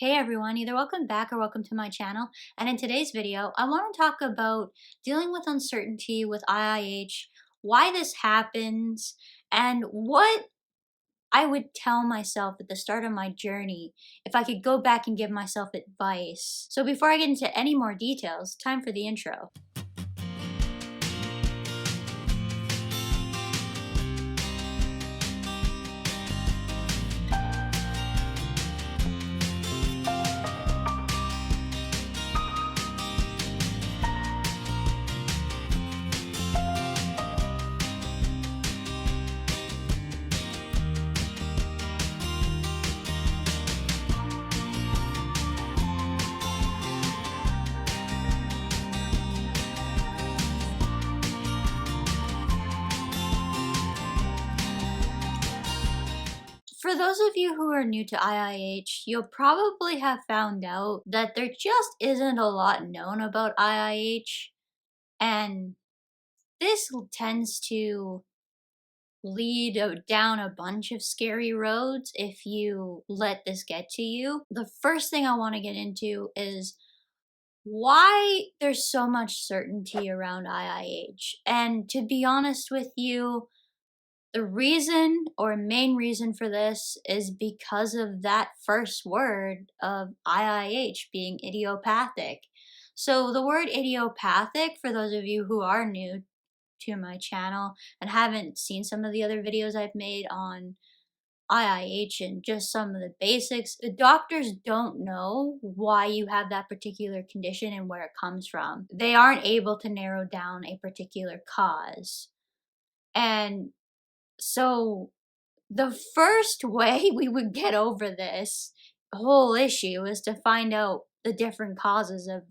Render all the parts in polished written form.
Hey everyone, either welcome back or welcome to my channel. And in today's video, I want to talk about dealing with uncertainty with IIH, why this happens, and what I would tell myself at the start of my journey if I could go back and give myself advice. So before I get into any more details, time for the intro. For those of you who are new to IIH, you'll probably have found out that there just isn't a lot known about IIH, and this tends to lead down a bunch of scary roads if you let this get to you. The first thing I want to get into is why there's so much certainty around IIH. And to be honest with you, the reason or main reason for this is because of that first word of IIH being idiopathic. So the word idiopathic, for those of you who are new to my channel and haven't seen some of the other videos I've made on IIH and just some of the basics, the doctors don't know why you have that particular condition and where it comes from. They aren't able to narrow down a particular cause. And so the first way we would get over this whole issue is to find out the different causes of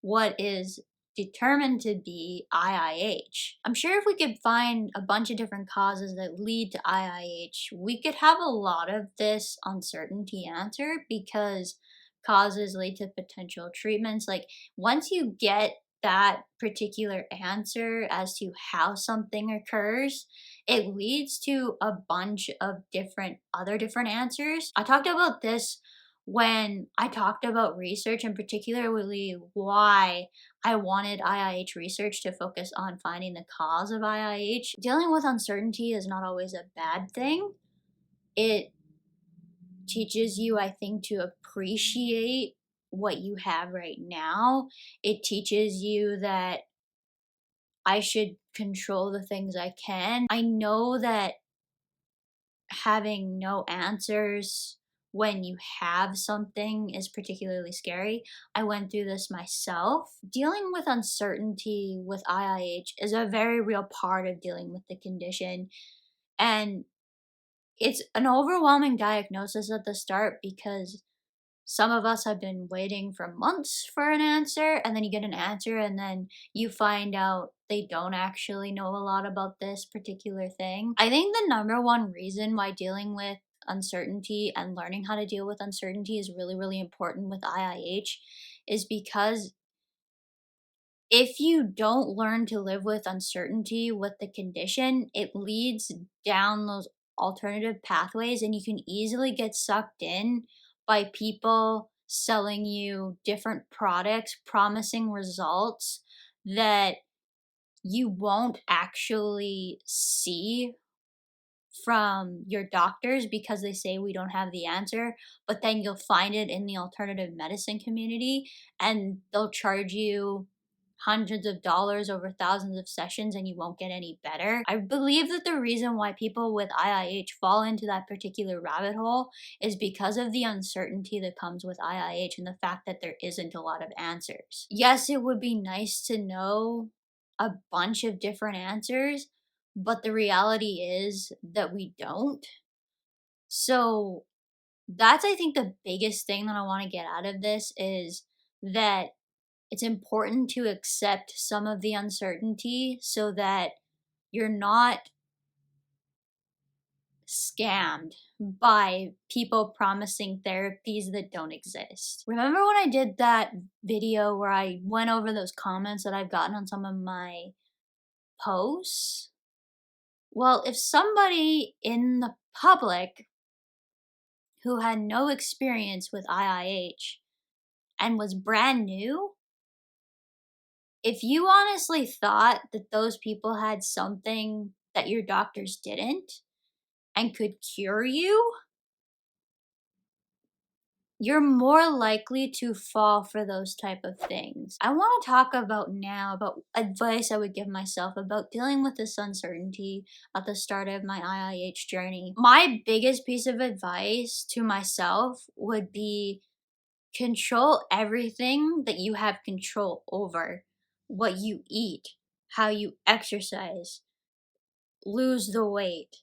what is determined to be IIH. I'm sure if we could find a bunch of different causes that lead to IIH, we could have a lot of this uncertainty answered because causes lead to potential treatments. Like once you get that particular answer as to how something occurs, it leads to a bunch of different answers. I talked about this when I talked about research and particularly why I wanted IIH research to focus on finding the cause of IIH. Dealing with uncertainty is not always a bad thing. It teaches you, I think, to appreciate what you have right now. It teaches you that I should control the things I can. I know that having no answers when you have something is particularly scary. I went through this myself. Dealing with uncertainty with IIH is a very real part of dealing with the condition. And it's an overwhelming diagnosis at the start because some of us have been waiting for months for an answer, and then you get an answer, and then you find out they don't actually know a lot about this particular thing. I think the number one reason why dealing with uncertainty and learning how to deal with uncertainty is really, really important with IIH is because if you don't learn to live with uncertainty with the condition, it leads down those alternative pathways and you can easily get sucked in by people selling you different products, promising results that you won't actually see from your doctors because they say we don't have the answer, but then you'll find it in the alternative medicine community and they'll charge you hundreds of dollars over thousands of sessions and you won't get any better. I believe that the reason why people with IIH fall into that particular rabbit hole is because of the uncertainty that comes with IIH and the fact that there isn't a lot of answers. Yes, it would be nice to know a bunch of different answers, but the reality is that we don't. So that's, I think, the biggest thing that I want to get out of this is that it's important to accept some of the uncertainty so that you're not scammed by people promising therapies that don't exist. Remember when I did that video where I went over those comments that I've gotten on some of my posts? Well, if somebody in the public who had no experience with IIH and was brand new, if you honestly thought that those people had something that your doctors didn't and could cure you, you're more likely to fall for those type of things. I want to talk about now about advice I would give myself about dealing with this uncertainty at the start of my IIH journey. My biggest piece of advice to myself would be control everything that you have control over. What you eat, how you exercise, lose the weight,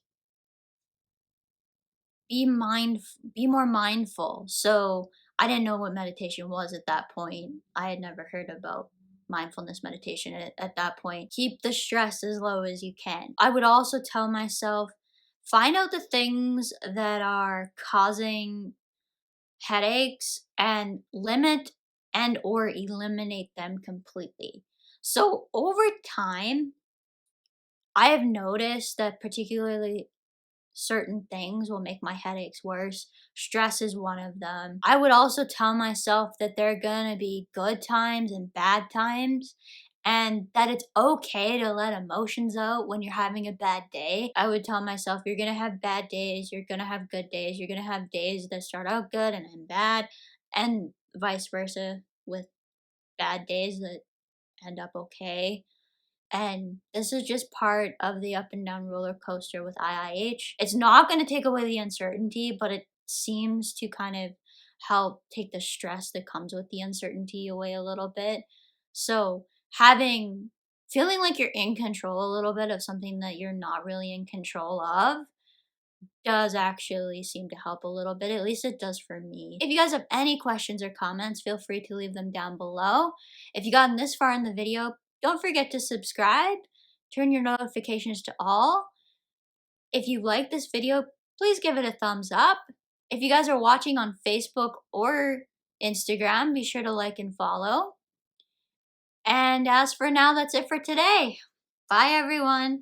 be more mindful. So I didn't know what meditation was at that point. I had never heard about mindfulness meditation at that point. Keep the stress as low as you can. I would also tell myself, find out the things that are causing headaches and limit and or eliminate them completely. So over time, I have noticed that particularly certain things will make my headaches worse. Stress is one of them. I would also tell myself that there are gonna be good times and bad times, and that it's okay to let emotions out when you're having a bad day. I would tell myself you're gonna have bad days, you're gonna have good days, you're gonna have days that start out good and end bad, and vice versa with bad days that end up okay. And this is just part of the up and down roller coaster with IIH. It's not going to take away the uncertainty, but it seems to kind of help take the stress that comes with the uncertainty away a little bit. So, feeling like you're in control a little bit of something that you're not really in control of does actually seem to help a little bit. At least it does for me. If you guys have any questions or comments, feel free to leave them down below. If you gotten this far in the video, don't forget to subscribe, turn your notifications to all. If you like this video, please give it a thumbs up. If you guys are watching on Facebook or Instagram, be sure to like and follow. And as for now, that's it for today. Bye everyone.